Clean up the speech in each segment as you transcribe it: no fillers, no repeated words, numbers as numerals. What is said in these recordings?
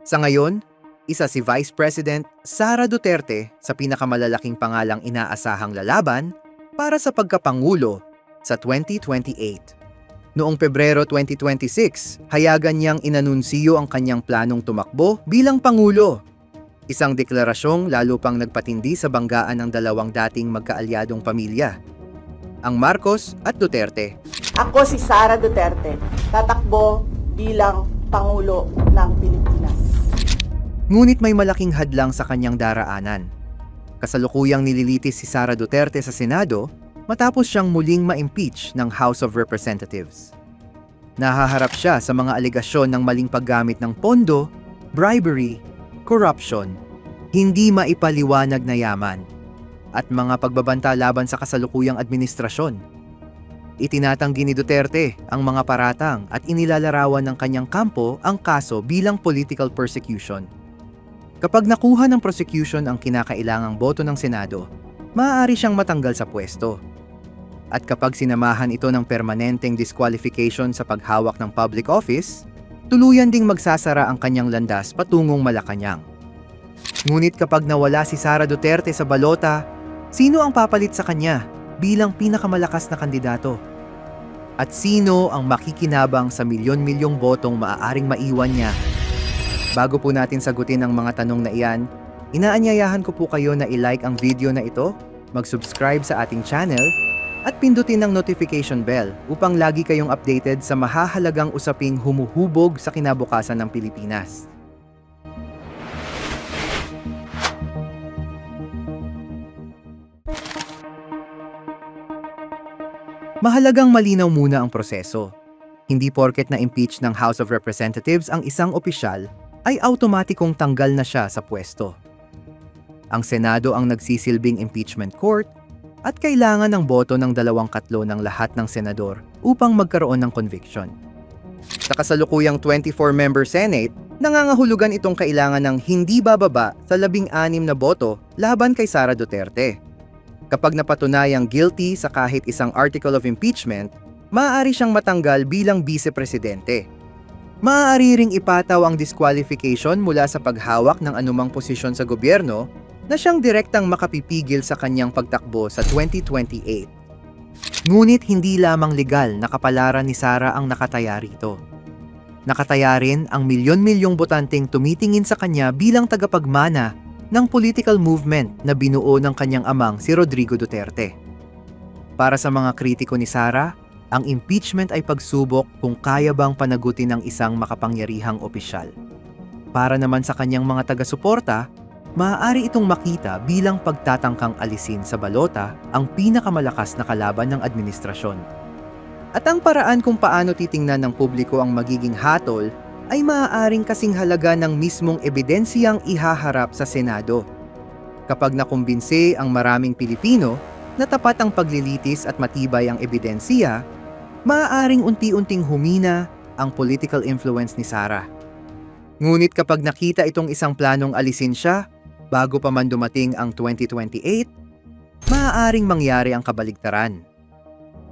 Sa ngayon, isa si Vice President Sara Duterte sa pinakamalalaking pangalang inaasahang lalaban para sa pagkapangulo sa 2028. Noong Pebrero 2026, hayagan niyang inanunsiyo ang kanyang planong tumakbo bilang Pangulo. Isang deklarasyong lalo pang nagpatindi sa banggaan ng dalawang dating magkaalyadong pamilya, ang Marcos at Duterte. Ako si Sara Duterte, tatakbo bilang Pangulo ng Pilipinas. Ngunit may malaking hadlang sa kanyang daraanan. Kasalukuyang nililitis si Sara Duterte sa Senado matapos siyang muling ma-impeach ng House of Representatives. Nahaharap siya sa mga alegasyon ng maling paggamit ng pondo, bribery, corruption, hindi maipaliwanag na yaman, at mga pagbabanta laban sa kasalukuyang administrasyon. Itinatanggi ni Duterte ang mga paratang at inilalarawan ng kanyang kampo ang kaso bilang political persecution. Kapag nakuha ng prosecution ang kinakailangang boto ng Senado, maaari siyang matanggal sa pwesto. At kapag sinamahan ito ng permanenteng disqualification sa paghawak ng public office, tuluyan ding magsasara ang kanyang landas patungong Malacanang. Ngunit kapag nawala si Sara Duterte sa balota, sino ang papalit sa kanya bilang pinakamalakas na kandidato? At sino ang makikinabang sa milyon-milyong botong maaaring maiwan niya? Bago po natin sagutin ang mga tanong na iyan, inaanyayahan ko po kayo na i-like ang video na ito, mag-subscribe sa ating channel, at pindutin ang notification bell upang lagi kayong updated sa mahahalagang usaping humuhubog sa kinabukasan ng Pilipinas. Mahalagang malinaw muna ang proseso. Hindi porket na-impeach ng House of Representatives ang isang opisyal, ay automatikong tanggal na siya sa pwesto. Ang Senado ang nagsisilbing impeachment court at kailangan ng boto ng 2/3 ng lahat ng senador upang magkaroon ng conviction. Sa kasalukuyang 24-member Senate, nangangahulugan itong kailangan ng hindi bababa sa 16 na boto laban kay Sara Duterte. Kapag napatunayang guilty sa kahit isang article of impeachment, maaari siyang matanggal bilang vice-presidente. Maaari ring ipataw ang disqualification mula sa paghawak ng anumang posisyon sa gobyerno na siyang direktang makapipigil sa kanyang pagtakbo sa 2028. Ngunit hindi lamang legal na kapalaran ni Sara ang nakataya rito. Nakataya rin ang milyon-milyong botanteng tumitingin sa kanya bilang tagapagmana ng political movement na binuo ng kanyang amang si Rodrigo Duterte. Para sa mga kritiko ni Sara, ang impeachment ay pagsubok kung kaya bang panagutin ng isang makapangyarihang opisyal. Para naman sa kanyang mga taga-suporta, maaari itong makita bilang pagtatangkang alisin sa balota ang pinakamalakas na kalaban ng administrasyon. At ang paraan kung paano titingnan ng publiko ang magiging hatol ay maaaring kasing halaga ng mismong ebidensiyang ihaharap sa Senado. Kapag nakumbinse ang maraming Pilipino na tapat ang paglilitis at matibay ang ebidensiya, maaaring unti-unting humina ang political influence ni Sara. Ngunit kapag nakita itong isang planong alisin siya, bago pa man dumating ang 2028, maaaring mangyari ang kabaligtaran.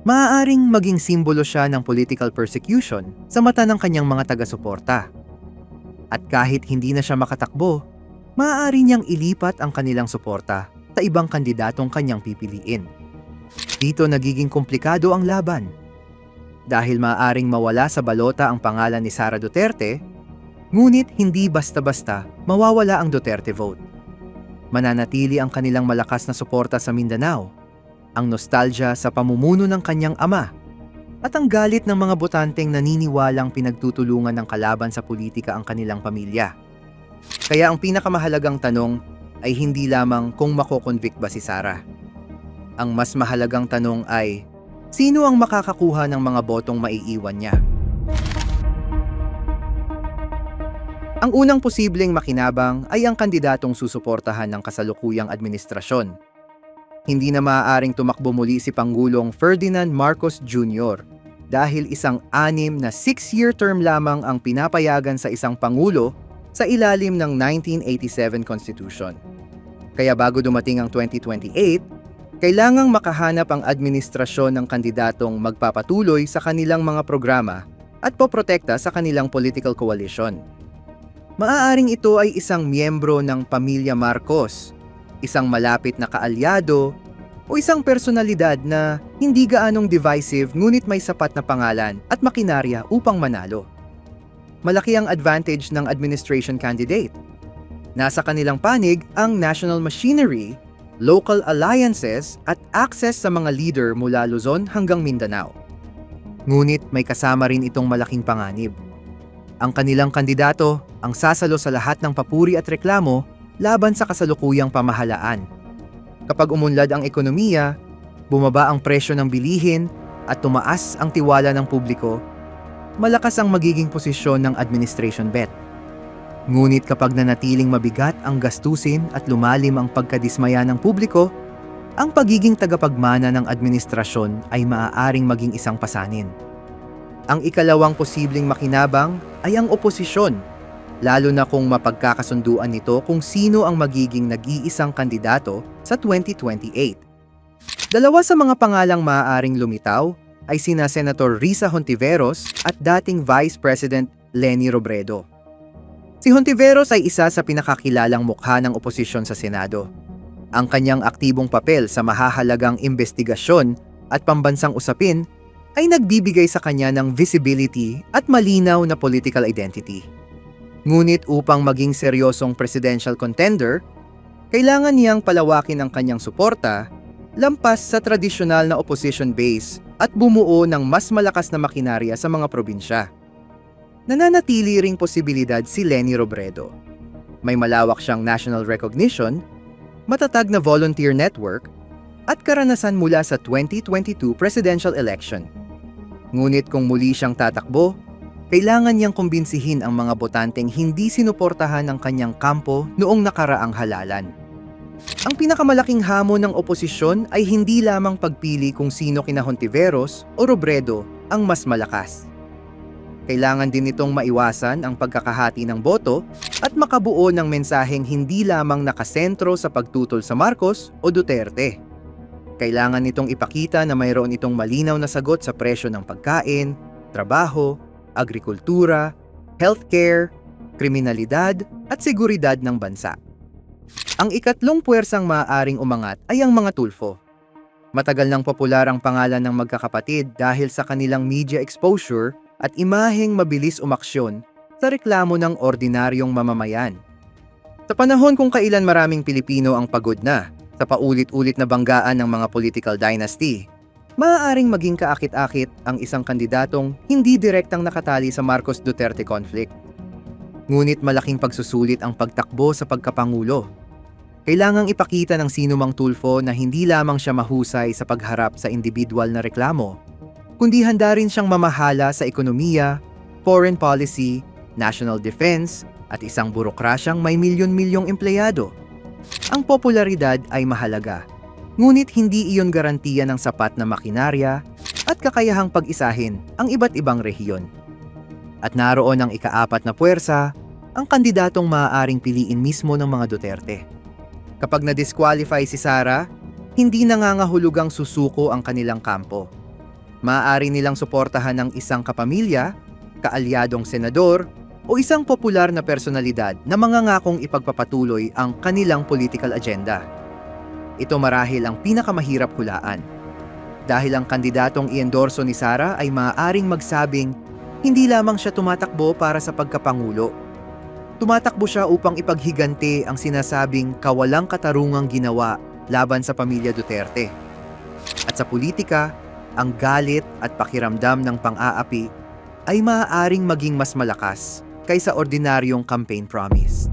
Maaaring maging simbolo siya ng political persecution sa mata ng kanyang mga taga-suporta. At kahit hindi na siya makatakbo, maaari niyang ilipat ang kanilang suporta sa ibang kandidatong kanyang pipiliin. Dito nagiging komplikado ang laban. Dahil maaaring mawala sa balota ang pangalan ni Sara Duterte, ngunit hindi basta-basta mawawala ang Duterte vote. Mananatili ang kanilang malakas na suporta sa Mindanao, ang nostalgia sa pamumuno ng kanyang ama, at ang galit ng mga botanteng naniniwalang pinagtutulungan ng kalaban sa politika ang kanilang pamilya. Kaya ang pinakamahalagang tanong ay hindi lamang kung mako-convict ba si Sara. Ang mas mahalagang tanong ay, sino ang makakakuha ng mga botong maiiwan niya? Ang unang posibleng makinabang ay ang kandidatong susuportahan ng kasalukuyang administrasyon. Hindi na maaaring tumakbo muli si Pangulong Ferdinand Marcos Jr. dahil isang 6 na 6-year term lamang ang pinapayagan sa isang Pangulo sa ilalim ng 1987 Constitution. Kaya bago dumating ang 2028, kailangang makahanap ang administrasyon ng kandidatong magpapatuloy sa kanilang mga programa at poprotekta sa kanilang political coalition. Maaaring ito ay isang miyembro ng pamilya Marcos, isang malapit na kaalyado, o isang personalidad na hindi gaanong divisive ngunit may sapat na pangalan at makinarya upang manalo. Malaki ang advantage ng administration candidate. Nasa kanilang panig ang national machinery, local alliances at access sa mga leader mula Luzon hanggang Mindanao. Ngunit may kasama rin itong malaking panganib. Ang kanilang kandidato ang sasalo sa lahat ng papuri at reklamo laban sa kasalukuyang pamahalaan. Kapag umunlad ang ekonomiya, bumaba ang presyo ng bilihin at tumaas ang tiwala ng publiko, malakas ang magiging posisyon ng administration bet. Ngunit kapag nanatiling mabigat ang gastusin at lumalim ang pagkadismaya ng publiko, ang pagiging tagapagmana ng administrasyon ay maaaring maging isang pasanin. Ang ikalawang posibleng makinabang ay ang oposisyon, lalo na kung mapagkakasunduan nito kung sino ang magiging nag-iisang kandidato sa 2028. Dalawa sa mga pangalang maaaring lumitaw ay sina Senator Risa Hontiveros at dating Vice President Leni Robredo. Si Hontiveros ay isa sa pinakakilalang mukha ng oposisyon sa Senado. Ang kanyang aktibong papel sa mahahalagang investigasyon at pambansang usapin ay nagbibigay sa kanya ng visibility at malinaw na political identity. Ngunit upang maging seryosong presidential contender, kailangan niyang palawakin ang kanyang suporta, lampas sa tradisyonal na opposition base at bumuo ng mas malakas na makinarya sa mga probinsya. Nananatili ring posibilidad si Leni Robredo. May malawak siyang national recognition, matatag na volunteer network, at karanasan mula sa 2022 presidential election. Ngunit kung muli siyang tatakbo, kailangan niyang kumbinsihin ang mga botanteng hindi sinuportahan ng kanyang kampo noong nakaraang halalan. Ang pinakamalaking hamon ng oposisyon ay hindi lamang pagpili kung sino kina Hontiveros o Robredo ang mas malakas. Kailangan din itong maiwasan ang pagkakahati ng boto at makabuo ng mensaheng hindi lamang nakasentro sa pagtutol sa Marcos o Duterte. Kailangan nitong ipakita na mayroon itong malinaw na sagot sa presyo ng pagkain, trabaho, agrikultura, healthcare, kriminalidad at seguridad ng bansa. Ang ikatlong puwersang maaaring umangat ay ang mga tulfo. Matagal nang popular ang pangalan ng magkakapatid dahil sa kanilang media exposure at imaheng mabilis umaksyon sa reklamo ng ordinaryong mamamayan. Sa panahon kung kailan maraming Pilipino ang pagod na sa paulit-ulit na banggaan ng mga political dynasty, maaaring maging kaakit-akit ang isang kandidatong hindi direktang nakatali sa Marcos-Duterte conflict. Ngunit malaking pagsusulit ang pagtakbo sa pagkapangulo. Kailangang ipakita ng sinumang tulfo na hindi lamang siya mahusay sa pagharap sa individual na reklamo, kundi handa rin siyang mamahala sa ekonomiya, foreign policy, national defense, at isang burokrasyang may milyon-milyong empleyado. Ang popularidad ay mahalaga, ngunit hindi iyon garantiya ng sapat na makinarya at kakayahang pag-isahin ang iba't ibang rehiyon. At naroon ang ikaapat na puwersa, ang kandidatong maaaring piliin mismo ng mga Duterte. Kapag na-disqualify si Sara, hindi nangangahulugang susuko ang kanilang kampo. Maaari nilang suportahan ng isang kapamilya, kaalyadong senador, o isang popular na personalidad na mangangakong ipagpapatuloy ang kanilang political agenda. Ito marahil ang pinakamahirap hulaan. Dahil ang kandidatong iendorso ni Sara ay maaaring magsabing hindi lamang siya tumatakbo para sa pagkapangulo. Tumatakbo siya upang ipaghigante ang sinasabing kawalang katarungang ginawa laban sa pamilya Duterte. At sa politika, ang galit at pakiramdam ng pang-aapi ay maaaring maging mas malakas kaysa ordinaryong campaign promise.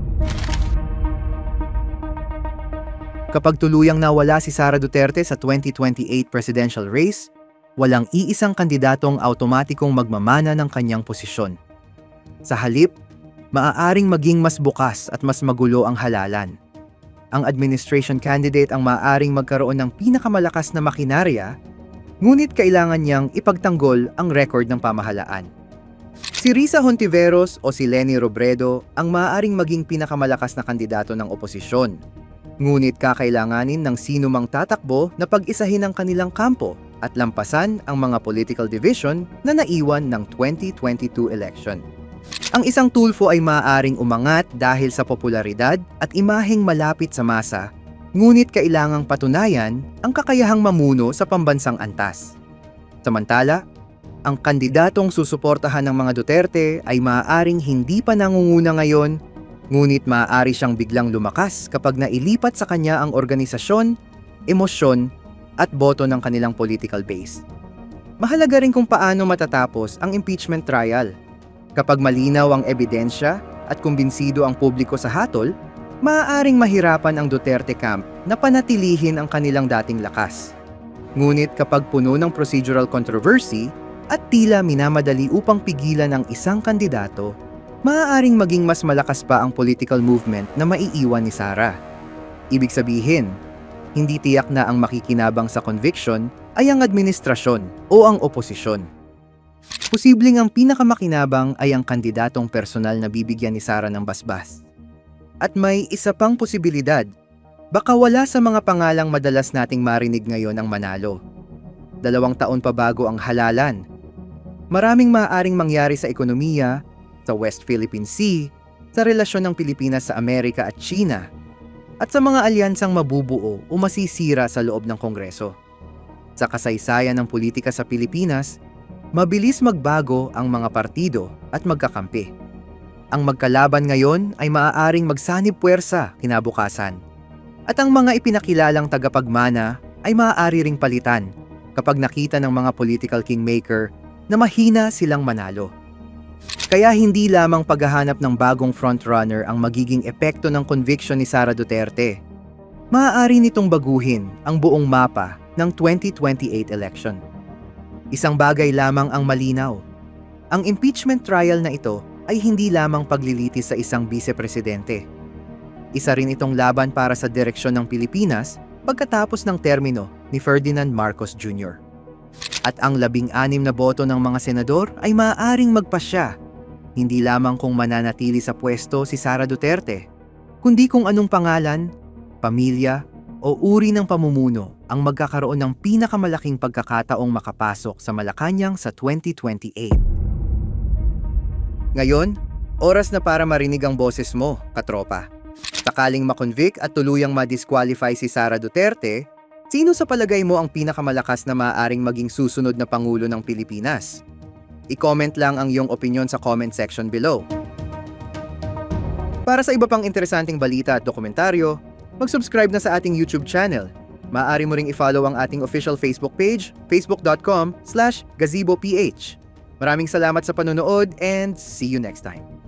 Kapag tuluyang nawala si Sara Duterte sa 2028 presidential race, walang iisang kandidatong automatikong magmamana ng kanyang posisyon. Sa halip, maaaring maging mas bukas at mas magulo ang halalan. Ang administration candidate ang maaaring magkaroon ng pinakamalakas na makinarya, ngunit kailangan niyang ipagtanggol ang record ng pamahalaan. Si Risa Hontiveros o si Leni Robredo ang maaaring maging pinakamalakas na kandidato ng oposisyon, ngunit kakailanganin ng sinumang tatakbo na pag-isahin ang kanilang kampo at lampasan ang mga political division na naiwan ng 2022 election. Ang isang tulfo ay maaaring umangat dahil sa popularidad at imaheng malapit sa masa, ngunit kailangang patunayan ang kakayahang mamuno sa pambansang antas. Samantala, ang kandidatong susuportahan ng mga Duterte ay maaaring hindi pa nangunguna ngayon, ngunit maaari siyang biglang lumakas kapag nailipat sa kanya ang organisasyon, emosyon, at boto ng kanilang political base. Mahalaga rin kung paano matatapos ang impeachment trial. Kapag malinaw ang ebidensya at kumbinsido ang publiko sa hatol, maaaring mahirapan ang Duterte camp na panatilihin ang kanilang dating lakas. Ngunit kapag puno ng procedural controversy at tila minamadali upang pigilan ang isang kandidato, maaaring maging mas malakas pa ang political movement na maiiwan ni Sara. Ibig sabihin, hindi tiyak na ang makikinabang sa conviction ay ang administrasyon o ang oposisyon. Posibleng ang pinakamakinabang ay ang kandidatong personal na bibigyan ni Sara ng basbas. At may isa pang posibilidad, baka wala sa mga pangalang madalas nating marinig ngayon ang manalo. 2 taon pa bago ang halalan. Maraming maaaring mangyari sa ekonomiya, sa West Philippine Sea, sa relasyon ng Pilipinas sa Amerika at China, at sa mga alyansang mabubuo o masisira sa loob ng Kongreso. Sa kasaysayan ng politika sa Pilipinas, mabilis magbago ang mga partido at magkakampi. Ang magkalaban ngayon ay maaaring magsanib puwersa kinabukasan. At ang mga ipinakilalang tagapagmana ay maaari ring palitan kapag nakita ng mga political kingmaker na mahina silang manalo. Kaya hindi lamang paghahanap ng bagong frontrunner ang magiging epekto ng conviction ni Sara Duterte. Maaari nitong baguhin ang buong mapa ng 2028 election. Isang bagay lamang ang malinaw. Ang impeachment trial na ito ay hindi lamang paglilitis sa isang vice-presidente. Isa rin itong laban para sa direksyon ng Pilipinas pagkatapos ng termino ni Ferdinand Marcos Jr. At ang 16 na boto ng mga senador ay maaaring magpasya, hindi lamang kung mananatili sa pwesto si Sara Duterte, kundi kung anong pangalan, pamilya, o uri ng pamumuno ang magkakaroon ng pinakamalaking pagkakataong makapasok sa Malacanang sa 2028. Ngayon, oras na para marinig ang boses mo, katropa. Sakaling makonvict at tuluyang ma-disqualify si Sara Duterte, sino sa palagay mo ang pinakamalakas na maaaring maging susunod na Pangulo ng Pilipinas? I-comment lang ang iyong opinion sa comment section below. Para sa iba pang interesanting balita at dokumentaryo, mag-subscribe na sa ating YouTube channel. Maaari mo ring i-follow ang ating official Facebook page, facebook.com/gazeboph. Maraming salamat sa panonood and see you next time.